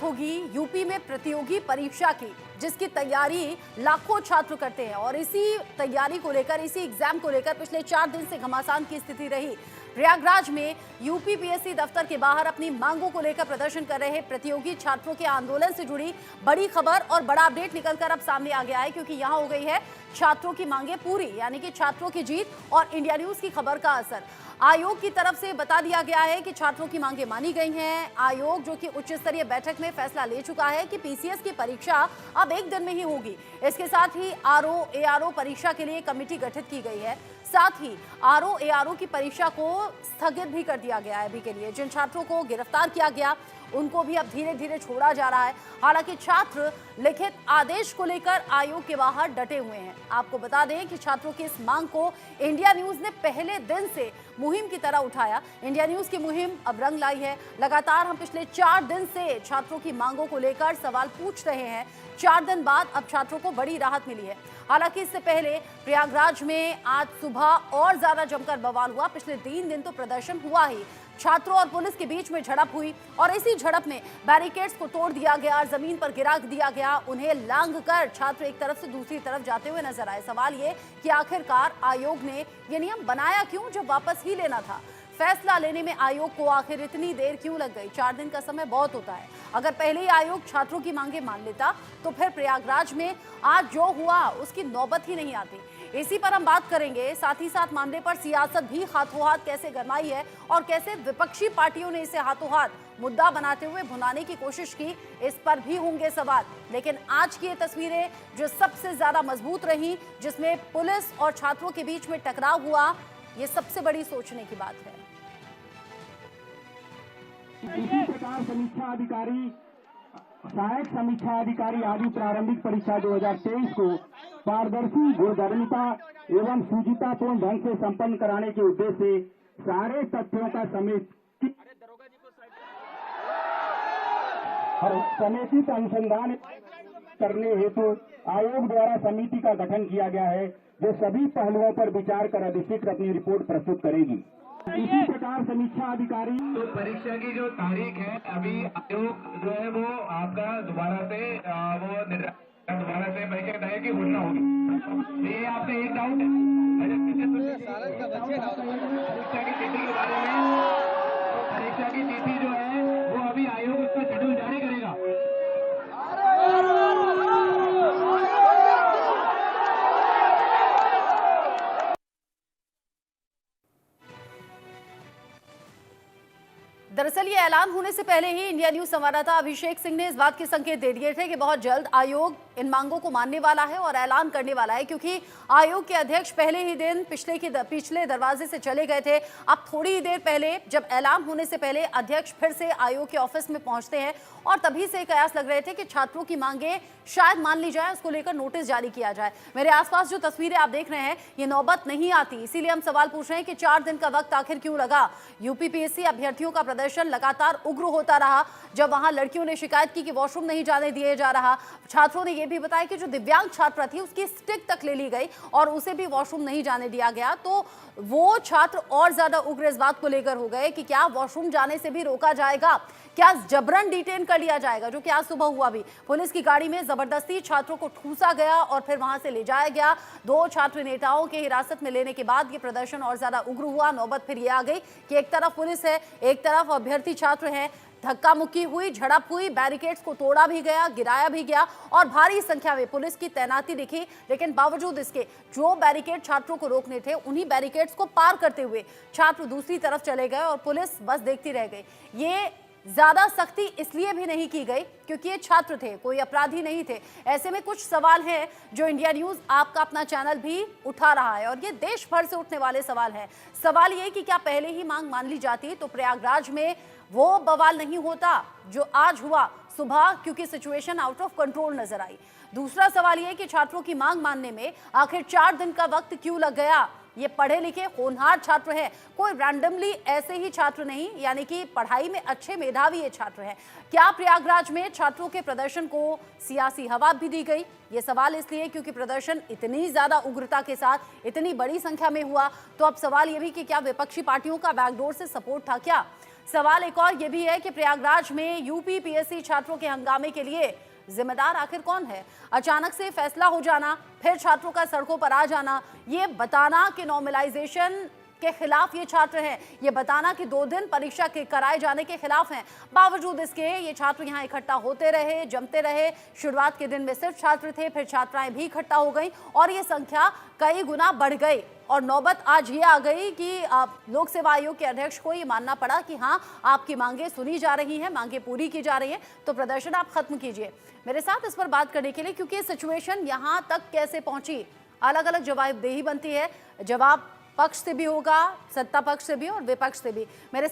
होगी यूपी में प्रतियोगी परीक्षा की, जिसकी तैयारी लाखों छात्र करते हैं और इसी तैयारी को लेकर, इसी एग्जाम को लेकर पिछले 4 दिन से घमासान की स्थिति रही। प्रयागराज में यूपी पीएससी दफ्तर के बाहर अपनी मांगों को लेकर प्रदर्शन कर रहे प्रतियोगी छात्रों के आंदोलन से जुड़ी बड़ी खबर और बड़ा अपडेट निकलकर अब सामने आ गया है, क्योंकि यहां हो गई है छात्रों की मांगे पूरी, यानी कि छात्रों की जीत और इंडिया न्यूज की खबर का असर। आयोग की तरफ से बता दिया गया है कि छात्रों की मांगे मानी गई हैं। आयोग जो कि उच्च स्तरीय बैठक में फैसला ले चुका है कि पीसीएस की परीक्षा अब 1 दिन में ही होगी। इसके साथ ही आरओ एआरओ परीक्षा के लिए कमेटी गठित की गई है। साथ ही आरओ एआरओ की परीक्षा को स्थगित भी कर दिया गया है अभी के लिए। जिन छात्रों को गिरफ्तार किया गया उनको भी अब धीरे धीरे छोड़ा जा रहा है। हालांकि छात्र लिखित आदेश को लेकर आयोग के बाहर डटे हुए हैं। आपको बता दें कि छात्रों की इस मांग को इंडिया न्यूज ने पहले दिन से मुहिम की तरह उठाया। इंडिया न्यूज की मुहिम अब रंग लाई है। लगातार हम पिछले 4 दिन से छात्रों की मांगों को लेकर सवाल पूछ रहे हैं। 4 दिन बाद अब छात्रों को बड़ी राहत मिली है। हालांकि इससे पहले प्रयागराज में आज सुबह और ज्यादा जमकर बवाल हुआ। पिछले 3 दिन तो प्रदर्शन हुआ ही, छात्रों और पुलिस के बीच में झड़प हुई और इसी झड़प में बैरिकेड्स को तोड़ दिया गया, जमीन पर गिरा दिया गया। उन्हें लांघकर छात्र एक तरफ से दूसरी तरफ जाते हुए नजर आए। सवाल ये कि आखिरकार आयोग ने ये नियम बनाया क्यों जब वापस ही लेना था? फैसला लेने में आयोग को आखिर इतनी देर क्यों लग गई? 4 दिन का समय बहुत होता है। अगर पहले ही आयोग छात्रों की मांगे मान लेता तो फिर प्रयागराज में आज जो हुआ उसकी नौबत ही नहीं आती। इसी पर हम बात करेंगे। साथ ही साथ मामले पर सियासत भी हाथों हाथ कैसे गरमाई है और कैसे विपक्षी पार्टियों ने इसे हाथों हाथ मुद्दा बनाते हुए भुनाने की कोशिश की, इस पर भी होंगे सवाल। लेकिन आज की ये तस्वीरें जो सबसे ज्यादा मजबूत रही, जिसमें पुलिस और छात्रों के बीच में टकराव हुआ, ये सबसे बड़ी सोचने की बात है। इसी प्रकार समीक्षा अधिकारी, सहायक समीक्षा अधिकारी आदि प्रारंभिक परीक्षा 2023 को पारदर्शी, दूरदर्शिता एवं सुचितापूर्ण ढंग से संपन्न कराने के उद्देश्य से सारे तथ्यों का समेकित अनुसंधान करने हेतु आयोग द्वारा समिति का गठन किया गया है, जो सभी पहलुओं पर विचार कर अधिशीघ्र अपनी रिपोर्ट प्रस्तुत करेगी। इसी प्रकार समीक्षा अधिकारी तो परीक्षा की जो तारीख है, अभी आयोग जो है वो आपका दोबारा से परीक्षा तारीख की घोषणा होगी। ये आपका एक डाउट है परीक्षा की तिथि के बारे में। परीक्षा की तिथि जो है वो अभी आयोग उसका शेड्यूल जारी करेगा। दरअसल ये ऐलान होने से पहले ही इंडिया न्यूज संवाददाता अभिषेक सिंह ने इस बात के संकेत दे दिए थे कि बहुत जल्द आयोग इन मांगों को मानने वाला है और ऐलान करने वाला है, क्योंकि आयोग के अध्यक्ष पहले ही दिन पिछले दरवाजे से चले गए थे। अब थोड़ी ही देर पहले, जब ऐलान होने से पहले अध्यक्ष फिर से आयोग के ऑफिस में पहुंचते हैं और तभी से कयास लग रहे थे कि छात्रों की मांगे शायद मान ली जाए, उसको लेकर नोटिस जारी किया जाए। मेरे आसपास जो तस्वीरें आप देख रहे हैं, ये नौबत नहीं आती। इसीलिए हम सवाल पूछ रहे हैं कि 4 दिन का वक्त आखिर क्यों लगा? यूपी पीएससी अभ्यर्थियों का प्रदर्शन लगातार उग्र होता रहा। जब वहां लड़कियों ने शिकायत की कि वॉशरूम नहीं जाने दिए जा रहा, छात्रों ने यह भी बताया कि जो दिव्यांग छात्रा थी उसकी स्टिक तक ले ली गई और उसे भी वॉशरूम नहीं जाने दिया गया। तो वो छात्र और ज्यादा उग्र इस बात को लेकर हो गए कि क्या वॉशरूम जाने से भी रोका जाएगा, क्या जबरन डिटेन कर लिया जाएगा, जो कि आज सुबह हुआ भी। पुलिस की गाड़ी में जबरदस्ती छात्रों को ठूसा गया और फिर वहां से ले जाया गया। 2 छात्र नेताओं के हिरासत में लेने के बाद ये प्रदर्शन और ज्यादा उग्र हुआ। नौबत फिर ये आ गई कि एक तरफ पुलिस है, एक तरफ अभ्यर्थी छात्र हैं। धक्का मुक्की हुई, झड़प हुई, बैरिकेड्स को तोड़ा भी गया, गिराया भी गया और भारी संख्या में पुलिस की तैनाती दिखी। लेकिन बावजूद इसके जो बैरिकेड छात्रों को रोकने थे, उन्हीं बैरिकेड्स को पार करते हुए छात्र दूसरी तरफ चले गए और पुलिस बस देखती रह गई। ये ज्यादा सख्ती इसलिए भी नहीं की गई क्योंकि ये छात्र थे, कोई अपराधी नहीं थे। ऐसे में कुछ सवाल हैं जो इंडिया न्यूज आपका अपना चैनल भी उठा रहा है और ये देश भर से उठने वाले सवाल हैं। सवाल ये कि क्या पहले ही मांग मान ली जाती तो प्रयागराज में वो बवाल नहीं होता जो आज हुआ सुबह, क्योंकि सिचुएशन आउट ऑफ कंट्रोल नजर आई। दूसरा सवाल ये कि छात्रों की मांग मानने में आखिर 4 दिन का वक्त क्यों लग गया? ये पढ़े लिखे होनहार छात्र हैं, कोई रैंडमली ऐसे ही छात्र नहीं, यानी कि पढ़ाई में अच्छे मेधावी ये छात्र हैं। क्या प्रयागराज में छात्रों के प्रदर्शन को सियासी हवा भी दी गई? ये सवाल इसलिए क्योंकि प्रदर्शन इतनी ज्यादा उग्रता के साथ इतनी बड़ी संख्या में हुआ। तो अब सवाल ये भी कि क्या विपक्षी पार्टियों का बैकडोर से सपोर्ट था क्या? सवाल एक और ये भी है कि प्रयागराज में यूपी पीएससी छात्रों के हंगामे के लिए जिम्मेदार आखिर कौन है? अचानक से फैसला हो जाना, फिर छात्रों का सड़कों पर आ जाना, ये बताना कि नॉर्मलाइजेशन के खिलाफ ये छात्र हैं, ये बताना कि 2 दिन परीक्षा के कराए जाने के खिलाफ हैं। बावजूद इसके ये छात्र यहाँ इकट्ठा होते रहे, जमते रहे। शुरुआत के दिन में सिर्फ छात्र थे, फिर छात्राएं भी इकट्ठा हो गई और ये संख्या कई गुना बढ़ गई। और नौबत आज ये आ गई कि लोक सेवा आयोग के अध्यक्ष को ये मानना पड़ा कि हाँ, आपकी मांगे सुनी जा रही हैं, मांगे पूरी की जा रही हैं, तो प्रदर्शन आप खत्म कीजिए। मेरे साथ इस पर बात करने के लिए, क्योंकि सिचुएशन यहाँ तक कैसे पहुंची, अलग अलग जवाबदेही बनती है। जवाब पक्ष से भी होगा, सत्ता पक्ष से भी और विपक्ष से भी। मेरे